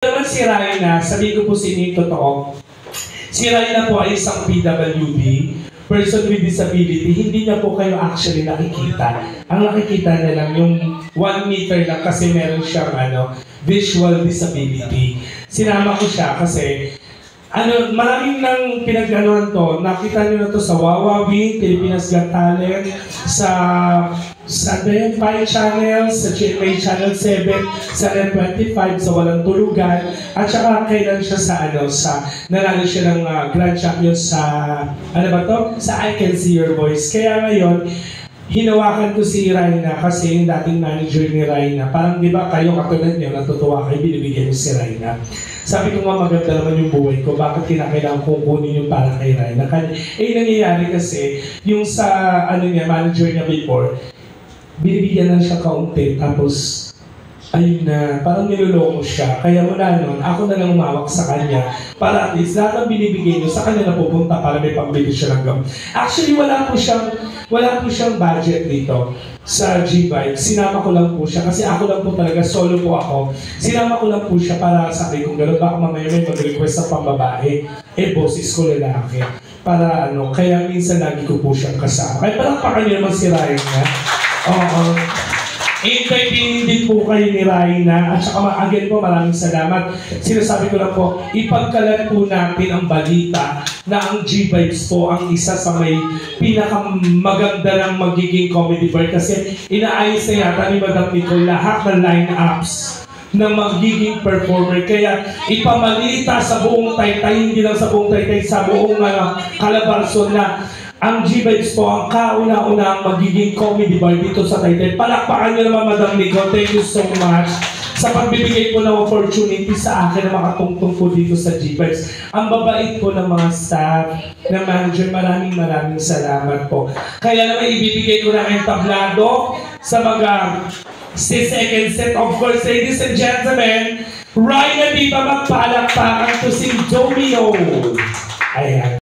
Naman si Raina, sabi ko po sa inyo totoo. Si Raina po ay isang PWD, person with disability. Hindi niya po kayo actually nakikita. Ang nakikita niya lang yung 1 meter lang kasi meron siyang visual disability. Sinama ko siya kasi maraming nang pinag-anuhan to. Nakita niyo na to sa Wawawi, Pilipinas Got Talent, sa Pi Channel, sa GMA Channel 7, sa Net25, sa Walang Tulugan, at saka kailan siya sa nanalo siya ng Grand Champion sa, sa I Can See Your Voice. Kaya ngayon, hinawakan ko si Raina kasi yung dating manager ni Raina. Parang di ba kayo katulad niyo, natutuwa kayo, binibigyan niyo si Raina. Sabi ko nga maganda naman yung buhay ko, bakit kinakailangan kong kunin yung para kay Raina? Nangyayari kasi, yung sa manager niya before, binibigyan lang siya kaunti, tapos ayun na, parang niloloko siya. Kaya mula nun, ako na lang umawak sa kanya para at least lahat ng binibigay niyo sa kanya na pupunta para may pambili siya ng gamot. Actually, wala po siyang budget dito sa G-Bike. Sinama ko lang po siya kasi ako lang po talaga, solo po ako. Sinama ko lang po siya para sa akin kung gano'n, baka mamaya may mag-request sa pambabae. Boses ko lalaki. Para kaya minsan lagi ko po siyang kasama. Kaya palakpakan niyo naman si Ryan na. Invite din po kayo ni Raina at saka again po maraming salamat. Sinasabi ko lang po, ipagkalat po natin ang balita na ang G-Vibes po ang isa sa may pinakamaganda ng magiging comedy bar kasi inaayos na yata ni Madam Nicole lahat ng line-ups na magiging performer. Kaya ipamalita sa buong Taytay, hindi lang sa buong Taytay, sa buong Calabarzon na ang G-Vibes po ang kauna-una ang magiging comedy bar dito sa Taytay. Palakpakan niyo naman, Madam Nicole. Thank you so much sa pagbibigay po ng opportunity sa akin na makatungtong po dito sa G-Vibes. Ang babait po ng mga staff, ng manager, maraming salamat po. Kaya naman ibibigay ko na ang tablado sa mga second set. Of course, ladies and gentlemen, Raina, di ba magpalakpakan to si Domino? Ayan.